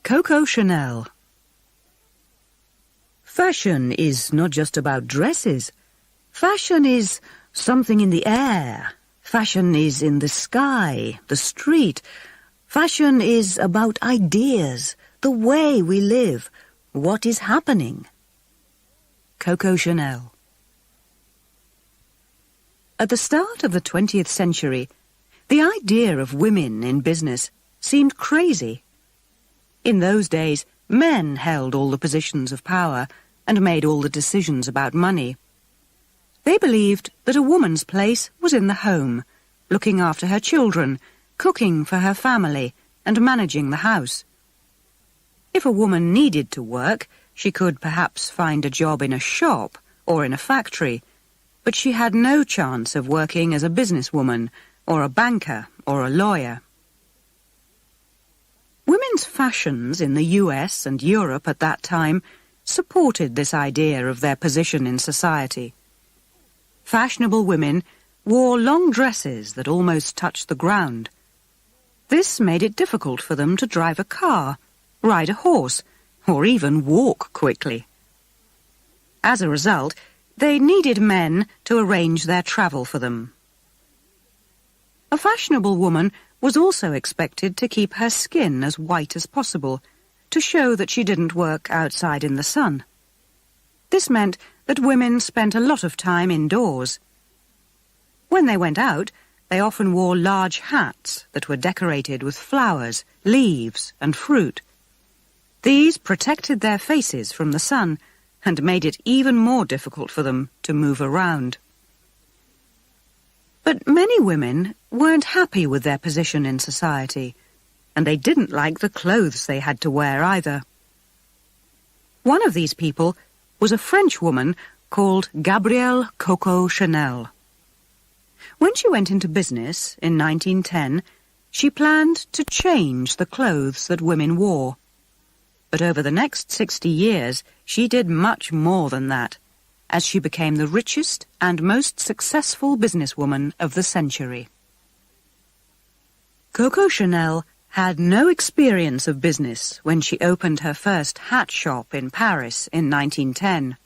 Coco Chanel. Fashion is not just about dresses. Fashion is something in the air. Fashion is in the sky, the street. Fashion is about ideas, the way we live, what is happening. Coco Chanel. At the start of the 20th century, the idea of women in business seemed crazy. In those days, men held all the positions of power and made all the decisions about money. They believed that a woman's place was in the home, looking after her children, cooking for her family, and managing the house. If a woman needed to work, she could perhaps find a job in a shop or in a factory, but she had no chance of working as a businesswoman or a banker or a lawyer. Women's fashions in the US and Europe at that time supported this idea of their position in society. Fashionable women wore long dresses that almost touched the ground. This made it difficult for them to drive a car, ride a horse, or even walk quickly. As a result, they needed men to arrange their travel for them. A fashionable woman was also expected to keep her skin as white as possible, to show that she didn't work outside in the sun. This meant that women spent a lot of time indoors. When they went out, they often wore large hats that were decorated with flowers, leaves, and fruit. These protected their faces from the sun and made it even more difficult for them to move around. But many women weren't happy with their position in society, and they didn't like the clothes they had to wear either. One of these people was a French woman called Gabrielle Coco Chanel. When she went into business in 1910, she planned to change the clothes that women wore. But over the next 60 years, she did much more than that, as she became the richest and most successful businesswoman of the century. Coco Chanel had no experience of business when she opened her first hat shop in Paris in 1910.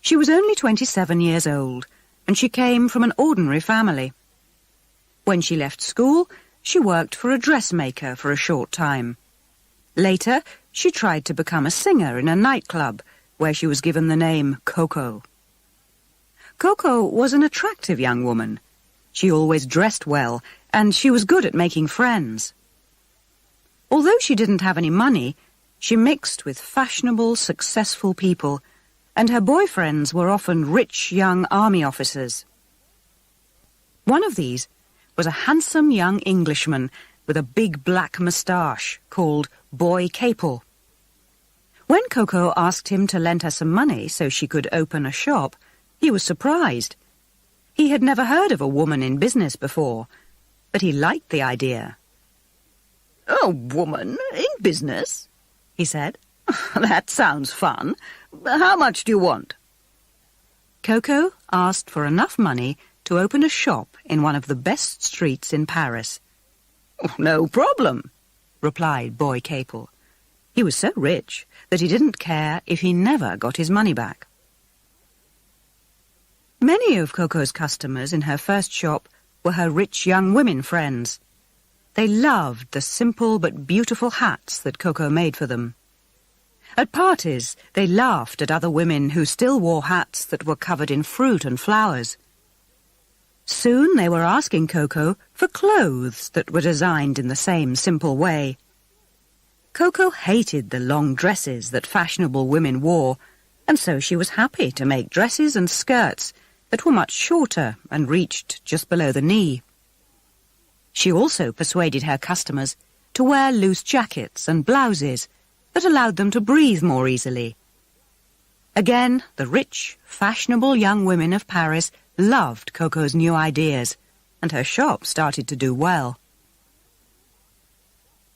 She was only 27 years old, and she came from an ordinary family. When she left school, she worked for a dressmaker for a short time. Later, she tried to become a singer in a nightclub, where she was given the name Coco. Coco was an attractive young woman. She always dressed well, and she was good at making friends. Although she didn't have any money, she mixed with fashionable, successful people, and her boyfriends were often rich young army officers. One of these was a handsome young Englishman with a big black moustache called Boy Capel. When Coco asked him to lend her some money so she could open a shop, he was surprised. He had never heard of a woman in business before, but he liked the idea. "A woman in business?" he said. "That sounds fun. How much do you want?" Coco asked for enough money to open a shop in one of the best streets in Paris. "No problem," replied Boy Capel. He was so rich that he didn't care if he never got his money back. Many of Coco's customers in her first shop were her rich young women friends. They loved the simple but beautiful hats that Coco made for them. At parties, they laughed at other women who still wore hats that were covered in fruit and flowers. Soon they were asking Coco for clothes that were designed in the same simple way. Coco hated the long dresses that fashionable women wore, and so she was happy to make dresses and skirts that were much shorter and reached just below the knee. She also persuaded her customers to wear loose jackets and blouses that allowed them to breathe more easily. Again, the rich, fashionable young women of Paris loved Coco's new ideas, and her shop started to do well.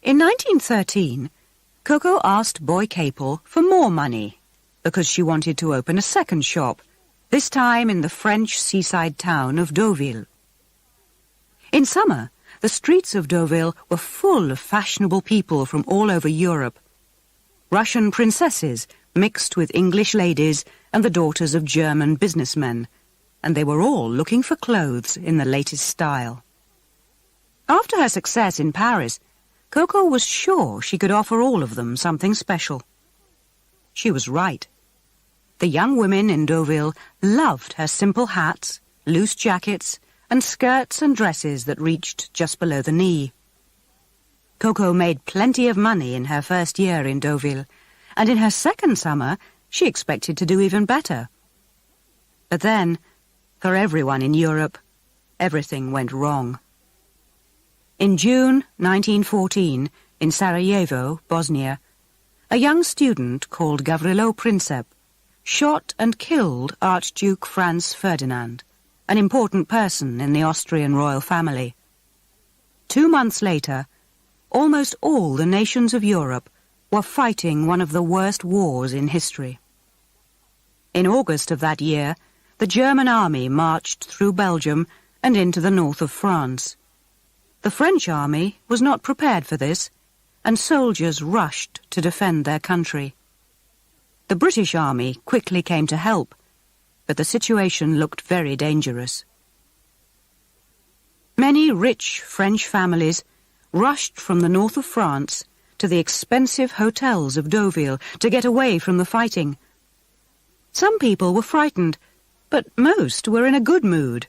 In 1913, Coco asked Boy Capel for more money because she wanted to open a second shop, this time in the French seaside town of Deauville. In summer, the streets of Deauville were full of fashionable people from all over Europe, Russian princesses mixed with English ladies and the daughters of German businessmen, and they were all looking for clothes in the latest style. After her success in Paris, Coco was sure she could offer all of them something special. She was right. The young women in Deauville loved her simple hats, loose jackets, and skirts and dresses that reached just below the knee. Coco made plenty of money in her first year in Deauville, and in her second summer she expected to do even better. But then, for everyone in Europe, everything went wrong. In June 1914, in Sarajevo, Bosnia, a young student called Gavrilo Princip shot and killed Archduke Franz Ferdinand, an important person in the Austrian royal family. 2 months later, almost all the nations of Europe were fighting one of the worst wars in history. In August of that year, the German army marched through Belgium and into the north of France. The French army was not prepared for this, and soldiers rushed to defend their country. The British army quickly came to help, but the situation looked very dangerous. Many rich French families rushed from the north of France to the expensive hotels of Deauville to get away from the fighting. Some people were frightened, but most were in a good mood.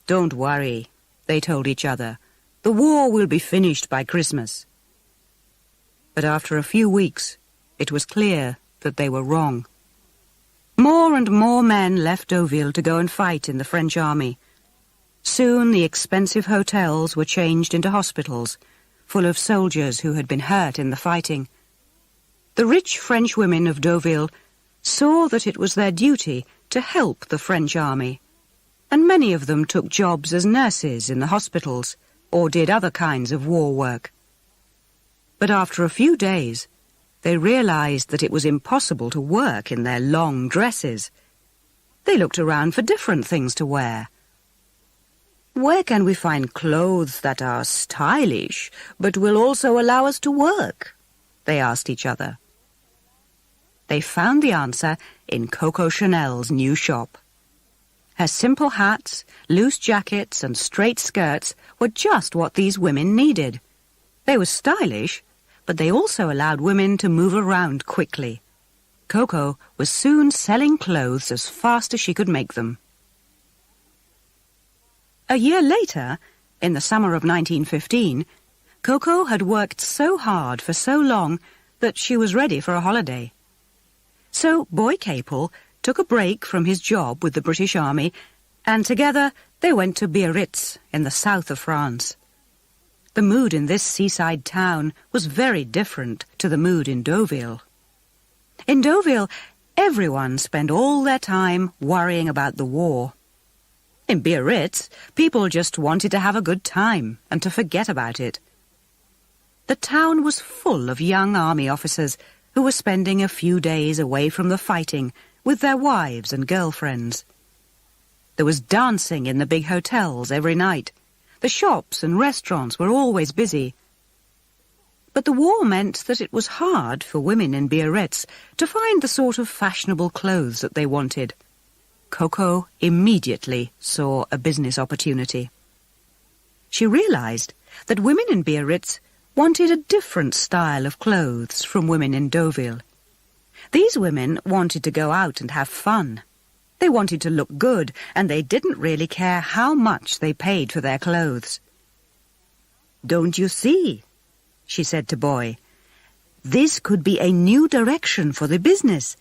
"Don't worry," they told each other. "The war will be finished by Christmas." But after a few weeks, it was clear that they were wrong. More and more men left Deauville to go and fight in the French army. Soon the expensive hotels were changed into hospitals, full of soldiers who had been hurt in the fighting. The rich French women of Deauville saw that it was their duty to help the French army, and many of them took jobs as nurses in the hospitals or did other kinds of war work. But after a few days, they realized that it was impossible to work in their long dresses. They looked around for different things to wear. "Where can we find clothes that are stylish, but will also allow us to work?" they asked each other. They found the answer in Coco Chanel's new shop. Her simple hats, loose jackets, and straight skirts were just what these women needed. They were stylish, but they also allowed women to move around quickly. Coco was soon selling clothes as fast as she could make them. A year later, in the summer of 1915, Coco had worked so hard for so long that she was ready for a holiday. So Boy Capel took a break from his job with the British Army, and together they went to Biarritz in the south of France. The mood in this seaside town was very different to the mood in Deauville. In Deauville, everyone spent all their time worrying about the war. In Biarritz, people just wanted to have a good time and to forget about it. The town was full of young army officers who were spending a few days away from the fighting with their wives and girlfriends. There was dancing in the big hotels every night. The shops and restaurants were always busy. But the war meant that it was hard for women in Biarritz to find the sort of fashionable clothes that they wanted. Coco immediately saw a business opportunity. She realized that women in Biarritz wanted a different style of clothes from women in Deauville. These women wanted to go out and have fun. They wanted to look good, and they didn't really care how much they paid for their clothes. "Don't you see?" she said to Boy. "This could be a new direction for the business.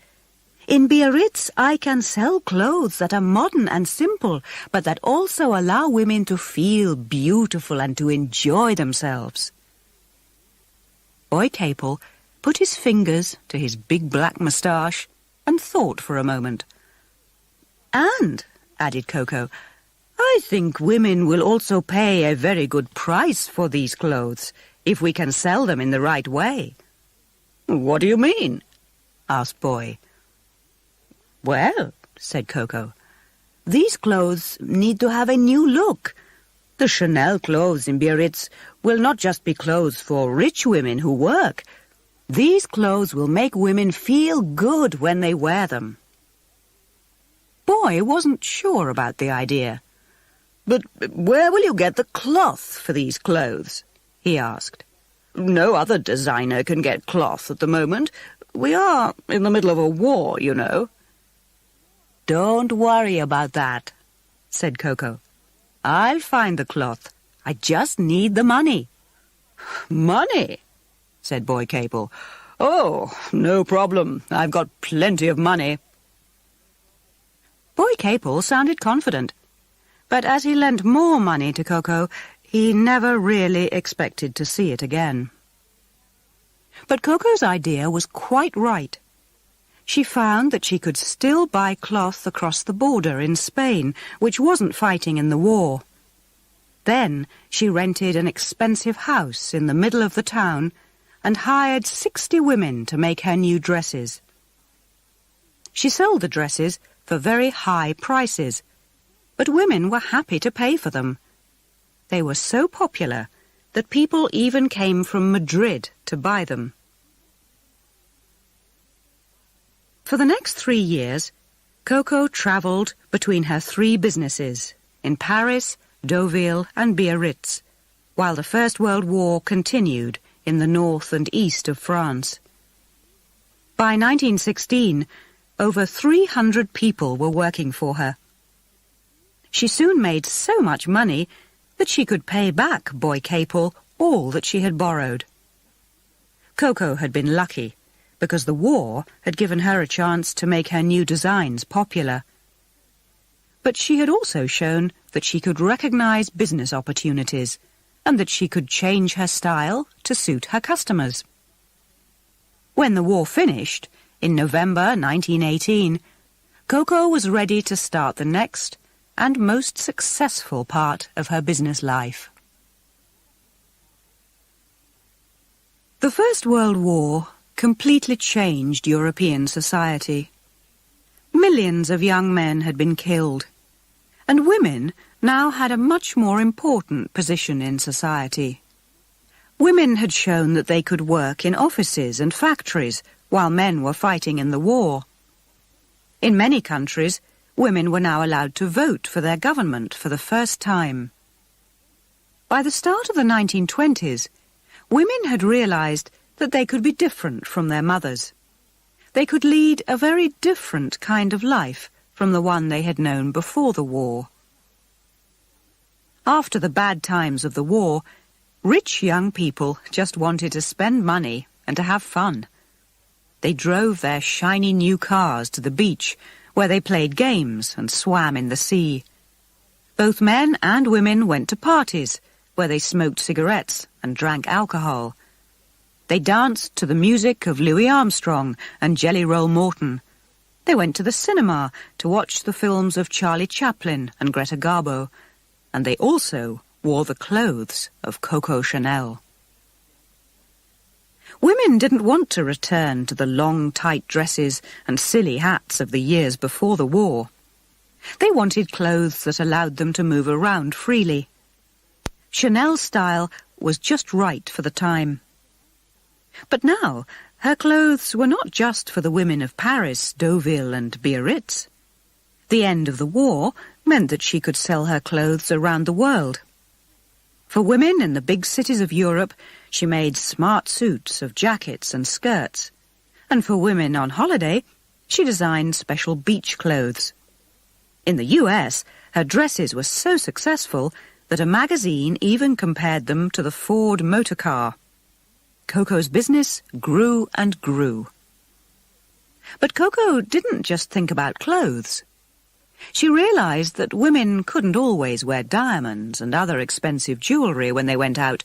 In Biarritz, I can sell clothes that are modern and simple, but that also allow women to feel beautiful and to enjoy themselves." Boy Capel put his fingers to his big black moustache and thought for a moment. "And," added Coco, "I think women will also pay a very good price for these clothes, if we can sell them in the right way." "What do you mean?" asked Boy. "Well," said Coco, "these clothes need to have a new look. The Chanel clothes in Biarritz will not just be clothes for rich women who work. These clothes will make women feel good when they wear them." Boy wasn't sure about the idea. "But where will you get the cloth for these clothes?" he asked. "No other designer can get cloth at the moment. We are in the middle of a war, you know." "Don't worry about that," said Coco. "I'll find the cloth. I just need the money." "Money?" said Boy Capel. "Oh, no problem. I've got plenty of money." Boy Capel sounded confident, but as he lent more money to Coco, he never really expected to see it again. But Coco's idea was quite right. She found that she could still buy cloth across the border in Spain, which wasn't fighting in the war. Then she rented an expensive house in the middle of the town and hired 60 women to make her new dresses. She sold the dresses for very high prices, but women were happy to pay for them. They were so popular that people even came from Madrid to buy them. For the next 3 years, Coco travelled between her 3 businesses in Paris, Deauville and Biarritz, while the First World War continued in the north and east of France. By 1916, over 300 people were working for her. She soon made so much money that she could pay back Boy Capel all that she had borrowed. Coco had been lucky, because the war had given her a chance to make her new designs popular. But she had also shown that she could recognize business opportunities and that she could change her style to suit her customers. When the war finished, in November 1918, Coco was ready to start the next and most successful part of her business life. The First World War completely changed European society. Millions of young men had been killed, and women now had a much more important position in society. Women had shown that they could work in offices and factories while men were fighting in the war. In many countries, women were now allowed to vote for their government for the first time. By the start of the 1920s, women had realized that they could be different from their mothers. They could lead a very different kind of life from the one they had known before the war. After the bad times of the war, rich young people just wanted to spend money and to have fun. They drove their shiny new cars to the beach, where they played games and swam in the sea. Both men and women went to parties, where they smoked cigarettes and drank alcohol. They danced to the music of Louis Armstrong and Jelly Roll Morton. They went to the cinema to watch the films of Charlie Chaplin and Greta Garbo, and they also wore the clothes of Coco Chanel. Women didn't want to return to the long, tight dresses and silly hats of the years before the war. They wanted clothes that allowed them to move around freely. Chanel's style was just right for the time. But now, her clothes were not just for the women of Paris, Deauville and Biarritz. The end of the war meant that she could sell her clothes around the world. For women in the big cities of Europe, she made smart suits of jackets and skirts. And for women on holiday, she designed special beach clothes. In the US, her dresses were so successful that a magazine even compared them to the Ford motor car. Coco's business grew and grew. But Coco didn't just think about clothes. She realized that women couldn't always wear diamonds and other expensive jewelry when they went out,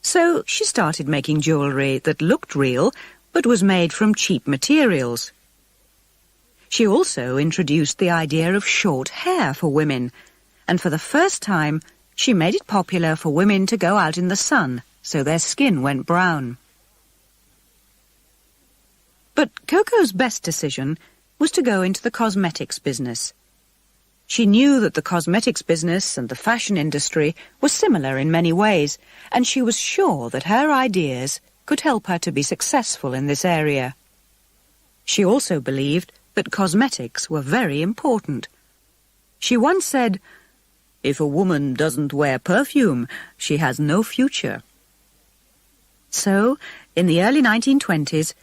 so she started making jewelry that looked real but was made from cheap materials. She also introduced the idea of short hair for women, and for the first time she made it popular for women to go out in the sun so their skin went brown. But Coco's best decision was to go into the cosmetics business. She knew that the cosmetics business and the fashion industry were similar in many ways, and she was sure that her ideas could help her to be successful in this area. She also believed that cosmetics were very important. She once said, "If a woman doesn't wear perfume, she has no future." So, in the early 1920s,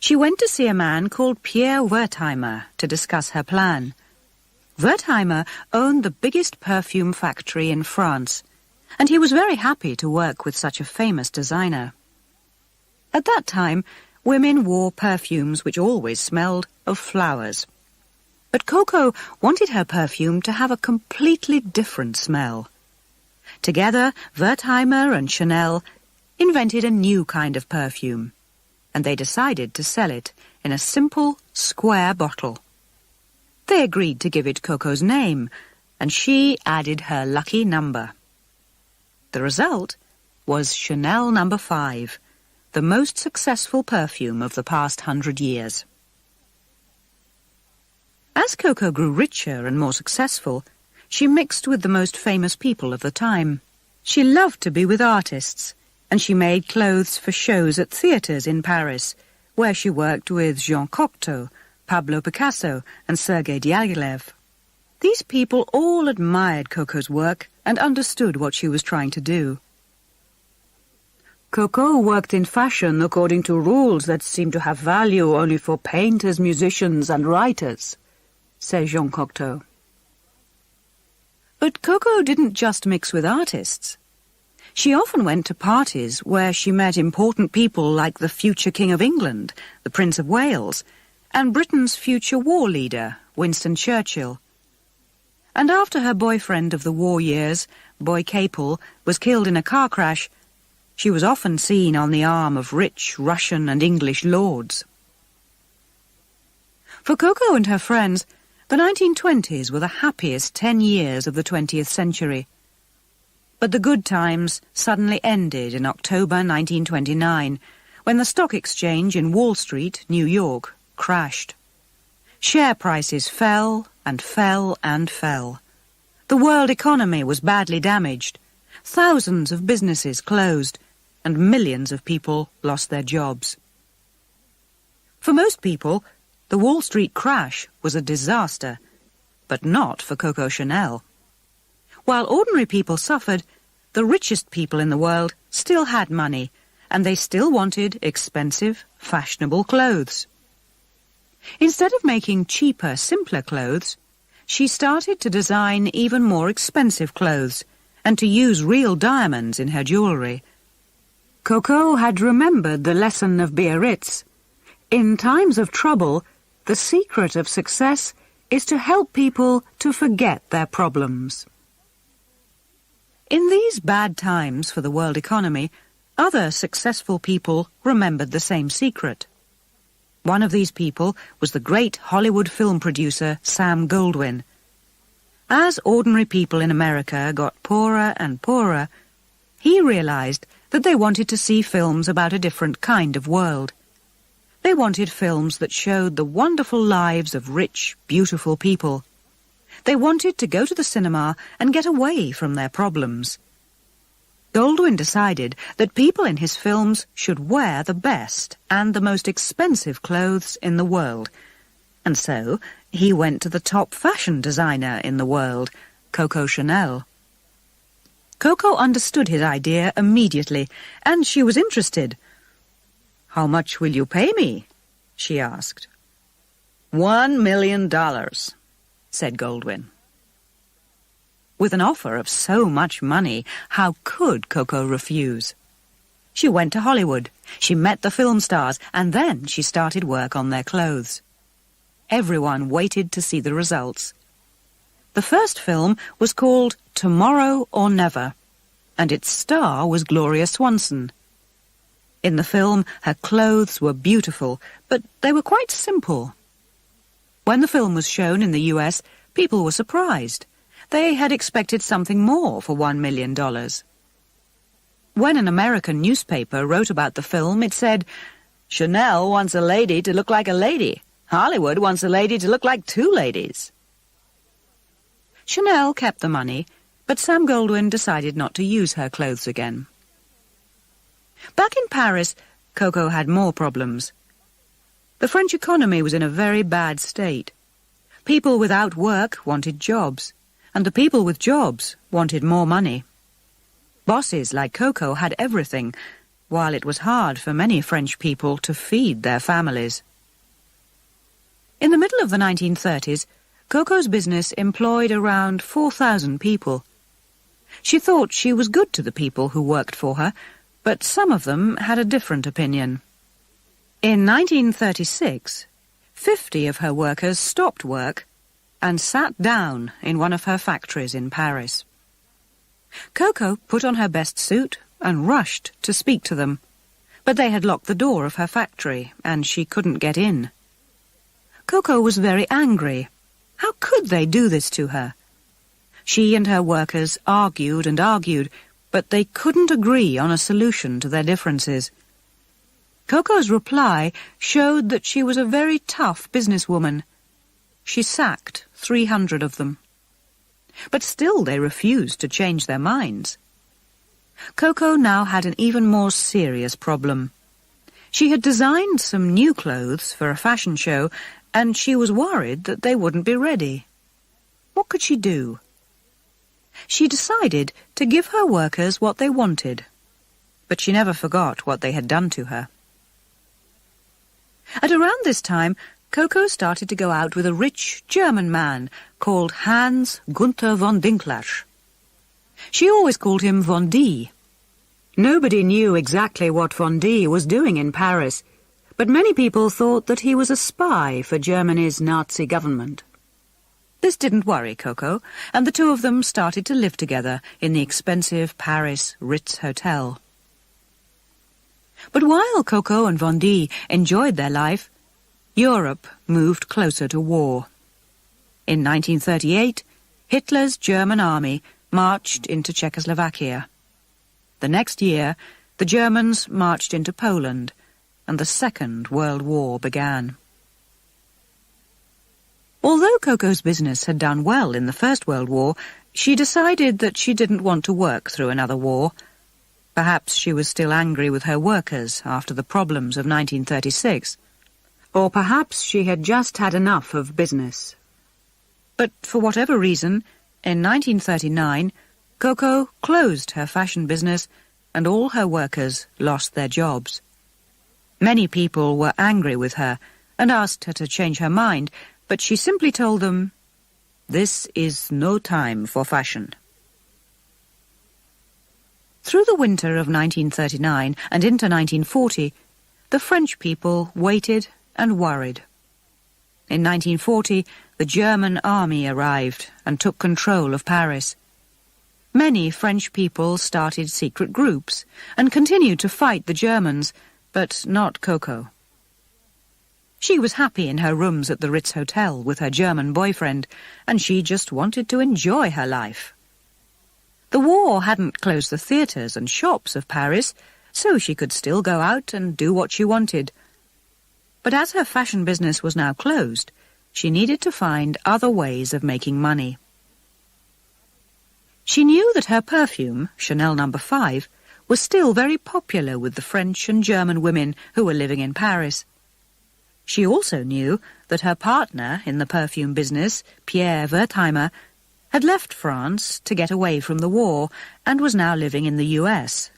she went to see a man called Pierre Wertheimer to discuss her plan. Wertheimer owned the biggest perfume factory in France, and he was very happy to work with such a famous designer. At that time, women wore perfumes which always smelled of flowers. But Coco wanted her perfume to have a completely different smell. Together, Wertheimer and Chanel invented a new kind of perfume, and they decided to sell it in a simple, square bottle. They agreed to give it Coco's name, and she added her lucky number. The result was Chanel No. 5, the most successful perfume of the past 100 years. As Coco grew richer and more successful, she mixed with the most famous people of the time. She loved to be with artists, and she made clothes for shows at theatres in Paris, where she worked with Jean Cocteau, Pablo Picasso, and Sergei Diaghilev. These people all admired Coco's work and understood what she was trying to do. Coco worked in fashion according to rules that seemed to have value only for painters, musicians, and writers, said Jean Cocteau. But Coco didn't just mix with artists. She often went to parties where she met important people like the future King of England, the Prince of Wales, and Britain's future war leader, Winston Churchill. And after her boyfriend of the war years, Boy Capel, was killed in a car crash, she was often seen on the arm of rich Russian and English lords. For Coco and her friends, the 1920s were the happiest 10 years of the 20th century. But the good times suddenly ended in October 1929, when the stock exchange in Wall Street, New York, crashed. Share prices fell and fell and fell. The world economy was badly damaged. Thousands of businesses closed, and millions of people lost their jobs. For most people, the Wall Street crash was a disaster, but not for Coco Chanel. While ordinary people suffered, the richest people in the world still had money, and they still wanted expensive, fashionable clothes. Instead of making cheaper, simpler clothes, she started to design even more expensive clothes and to use real diamonds in her jewellery. Coco had remembered the lesson of Biarritz. In times of trouble, the secret of success is to help people to forget their problems. In these bad times for the world economy, other successful people remembered the same secret. One of these people was the great Hollywood film producer Sam Goldwyn. As ordinary people in America got poorer and poorer, he realized that they wanted to see films about a different kind of world. They wanted films that showed the wonderful lives of rich, beautiful people. They wanted to go to the cinema and get away from their problems. Goldwyn decided that people in his films should wear the best and the most expensive clothes in the world. And so he went to the top fashion designer in the world, Coco Chanel. Coco understood his idea immediately, and she was interested. "How much will you pay me?" she asked. $1 million, said Goldwyn. With an offer of so much money, how could Coco refuse? She went to Hollywood, she met the film stars, and then she started work on their clothes. Everyone waited to see the results. The first film was called Tomorrow or Never, and its star was Gloria Swanson. In the film, her clothes were beautiful, but they were quite simple. When the film was shown in the US, people were surprised. They had expected something more for $1 million. When an American newspaper wrote about the film, it said, "Chanel wants a lady to look like a lady. Hollywood wants a lady to look like two ladies." Chanel kept the money, but Sam Goldwyn decided not to use her clothes again. Back in Paris, Coco had more problems. The French economy was in a very bad state. People without work wanted jobs, and the people with jobs wanted more money. Bosses like Coco had everything, while it was hard for many French people to feed their families. In the middle of the 1930s, Coco's business employed around 4,000 people. She thought she was good to the people who worked for her, but some of them had a different opinion. In 1936, 50 of her workers stopped work and sat down in one of her factories in Paris. Coco put on her best suit and rushed to speak to them, but they had locked the door of her factory and she couldn't get in. Coco was very angry. How could they do this to her? She and her workers argued and argued, but they couldn't agree on a solution to their differences. Coco's reply showed that she was a very tough businesswoman. She sacked 300 of them. But still they refused to change their minds. Coco now had an even more serious problem. She had designed some new clothes for a fashion show, and she was worried that they wouldn't be ready. What could she do? She decided to give her workers what they wanted, but she never forgot what they had done to her. At around this time, Coco started to go out with a rich German man called Hans Gunther von Dinklage. She always called him Von D. Nobody knew exactly what Von D was doing in Paris, but many people thought that he was a spy for Germany's Nazi government. This didn't worry Coco, and the two of them started to live together in the expensive Paris Ritz Hotel. But while Coco and Von D enjoyed their life, Europe moved closer to war. In 1938, Hitler's German army marched into Czechoslovakia. The next year, the Germans marched into Poland, and the Second World War began. Although Coco's business had done well in the First World War, she decided that she didn't want to work through another war. Perhaps she was still angry with her workers after the problems of 1936. Or perhaps she had just had enough of business. But for whatever reason, in 1939, Coco closed her fashion business and all her workers lost their jobs. Many people were angry with her and asked her to change her mind, but she simply told them, "This is no time for fashion." Through the winter of 1939 and into 1940, the French people waited and worried. In 1940, the German army arrived and took control of Paris. Many French people started secret groups and continued to fight the Germans, but not Coco. She was happy in her rooms at the Ritz Hotel with her German boyfriend, and she just wanted to enjoy her life. The war hadn't closed the theatres and shops of Paris, so she could still go out and do what she wanted. But as her fashion business was now closed, she needed to find other ways of making money. She knew that her perfume, Chanel No. 5, was still very popular with the French and German women who were living in Paris. She also knew that her partner in the perfume business, Pierre Wertheimer, had left France to get away from the war and was now living in the US.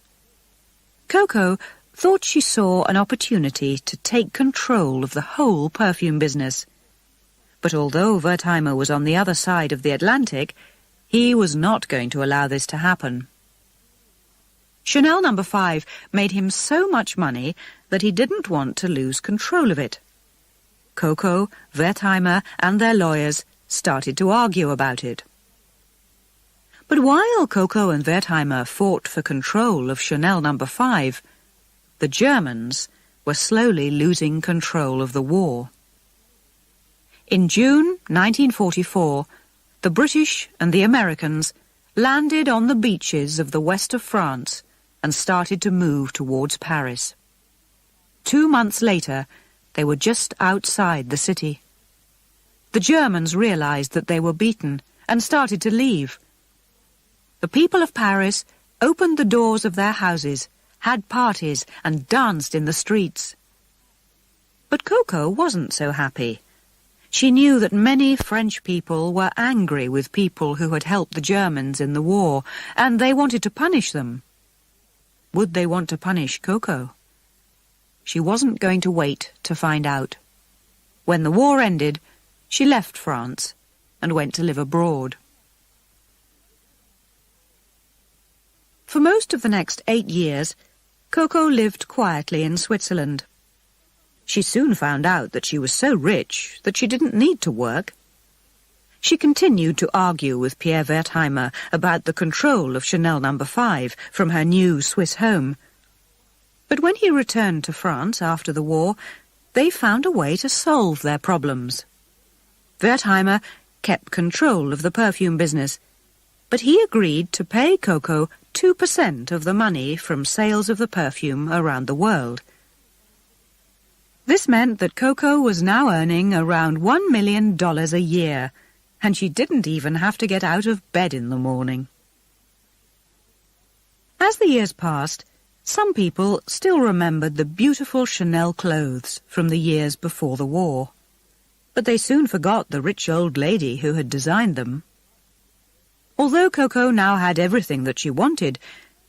Coco thought she saw an opportunity to take control of the whole perfume business. But although Wertheimer was on the other side of the Atlantic, he was not going to allow this to happen. Chanel No. 5 made him so much money that he didn't want to lose control of it. Coco, Wertheimer, and their lawyers started to argue about it. But while Coco and Wertheimer fought for control of Chanel No. 5, the Germans were slowly losing control of the war. In June 1944, the British and the Americans landed on the beaches of the west of France and started to move towards Paris. 2 months later, they were just outside the city. The Germans realized that they were beaten and started to leave. The people of Paris opened the doors of their houses had parties and danced in the streets. But Coco wasn't so happy. She knew that many French people were angry with people who had helped the Germans in the war, and they wanted to punish them. Would they want to punish Coco? She wasn't going to wait to find out. When the war ended, she left France and went to live abroad. For most of the next 8 years, Coco lived quietly in Switzerland. She soon found out that she was so rich that she didn't need to work. She continued to argue with Pierre Wertheimer about the control of Chanel No. 5 from her new Swiss home. But when he returned to France after the war, they found a way to solve their problems. Wertheimer kept control of the perfume business, but he agreed to pay Coco 2% of the money from sales of the perfume around the world. This meant that Coco was now earning around $1 million a year, and she didn't even have to get out of bed in the morning. As the years passed, some people still remembered the beautiful Chanel clothes from the years before the war, but they soon forgot the rich old lady who had designed them. Although Coco now had everything that she wanted,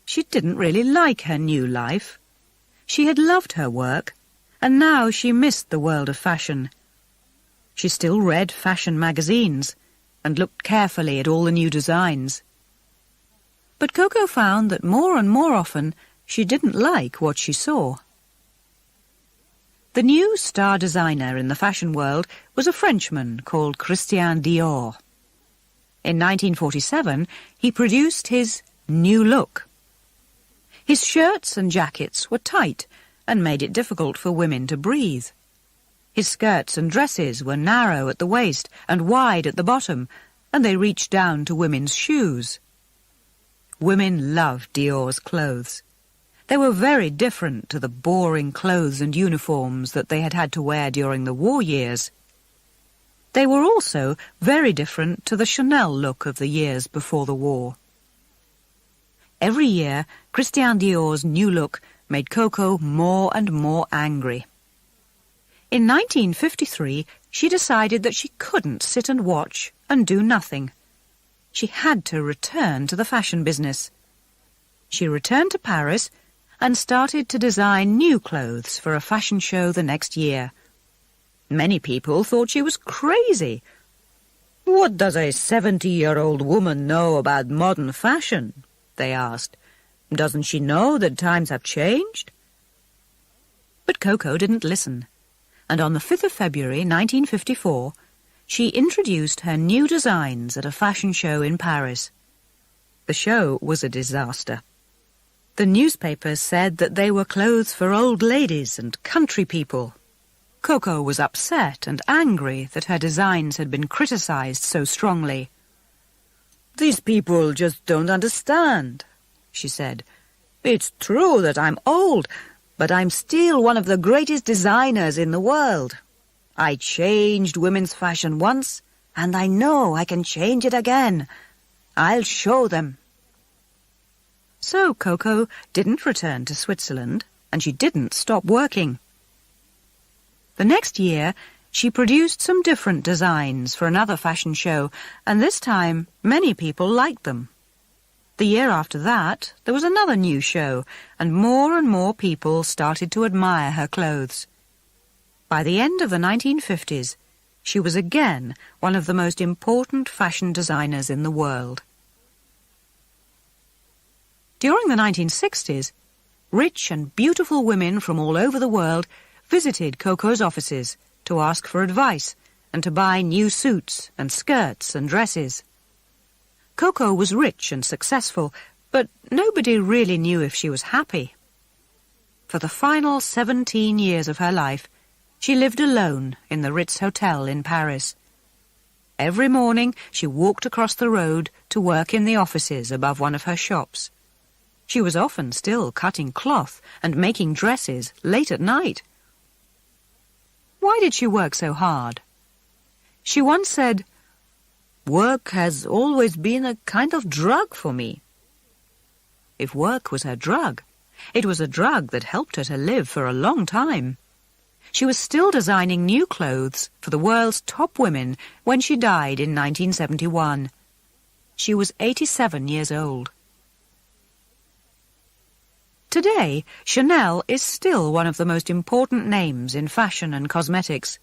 she didn't really like her new life. She had loved her work, and now she missed the world of fashion. She still read fashion magazines and looked carefully at all the new designs. But Coco found that more and more often she didn't like what she saw. The new star designer in the fashion world was a Frenchman called Christian Dior. In 1947, he produced his new look. His shirts and jackets were tight and made it difficult for women to breathe. His skirts and dresses were narrow at the waist and wide at the bottom, and they reached down to women's shoes. Women loved Dior's clothes. They were very different to the boring clothes and uniforms that they had had to wear during the war years. They were also very different to the Chanel look of the years before the war. Every year, Christian Dior's new look made Coco more and more angry. In 1953, she decided that she couldn't sit and watch and do nothing. She had to return to the fashion business. She returned to Paris and started to design new clothes for a fashion show the next year. Many people thought she was crazy. "What does a 70-year-old woman know about modern fashion?" they asked. "Doesn't she know that times have changed?" But Coco didn't listen, and on the 5th of February 1954, she introduced her new designs at a fashion show in Paris. The show was a disaster. The newspapers said that they were clothes for old ladies and country people. Coco was upset and angry that her designs had been criticized so strongly. "These people just don't understand," she said. "It's true that I'm old, but I'm still one of the greatest designers in the world. I changed women's fashion once, and I know I can change it again. I'll show them." So Coco didn't return to Switzerland, and she didn't stop working. The next year, she produced some different designs for another fashion show, and this time many people liked them. The year after that, there was another new show, and more people started to admire her clothes. By the end of the 1950s, she was again one of the most important fashion designers in the world. During the 1960s, rich and beautiful women from all over the world visited Coco's offices to ask for advice and to buy new suits and skirts and dresses. Coco was rich and successful, but nobody really knew if she was happy. For the final 17 years of her life, she lived alone in the Ritz Hotel in Paris. Every morning she walked across the road to work in the offices above one of her shops. She was often still cutting cloth and making dresses late at night. Why did she work so hard? She once said, "Work has always been a kind of drug for me." If work was her drug, It was a drug that helped her to live for a long time. She was still designing new clothes for the world's top women when she died in 1971. She was 87 years old. Today, Chanel is still one of the most important names in fashion and cosmetics.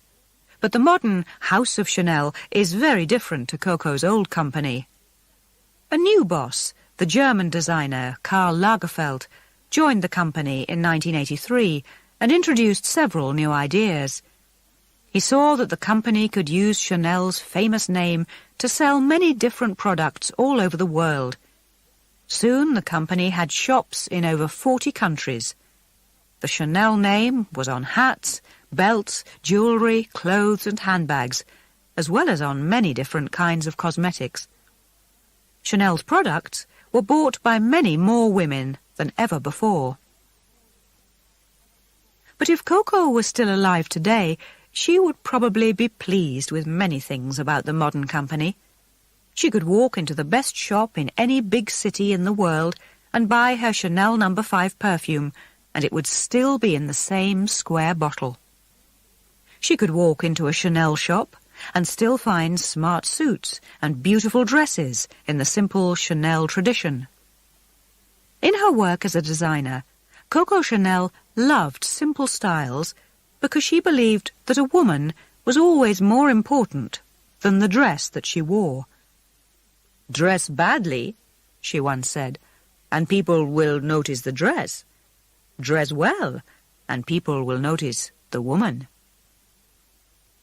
But the modern House of Chanel is very different to Coco's old company. A new boss, the German designer Karl Lagerfeld, joined the company in 1983 and introduced several new ideas. He saw that the company could use Chanel's famous name to sell many different products all over the world. Soon the company had shops in over 40 countries. The Chanel name was on hats, belts, jewellery, clothes and handbags, as well as on many different kinds of cosmetics. Chanel's products were bought by many more women than ever before. But if Coco was still alive today, she would probably be pleased with many things about the modern company. She could walk into the best shop in any big city in the world and buy her Chanel No. 5 perfume, and it would still be in the same square bottle. She could walk into a Chanel shop and still find smart suits and beautiful dresses in the simple Chanel tradition. In her work as a designer, Coco Chanel loved simple styles because she believed that a woman was always more important than the dress that she wore. "Dress badly," she once said, "and people will notice the dress. Dress well, and people will notice the woman."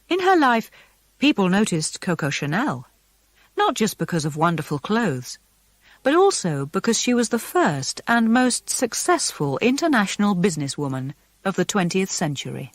In her life, people noticed Coco Chanel, not just because of wonderful clothes, but also because she was the first and most successful international businesswoman of the 20th century.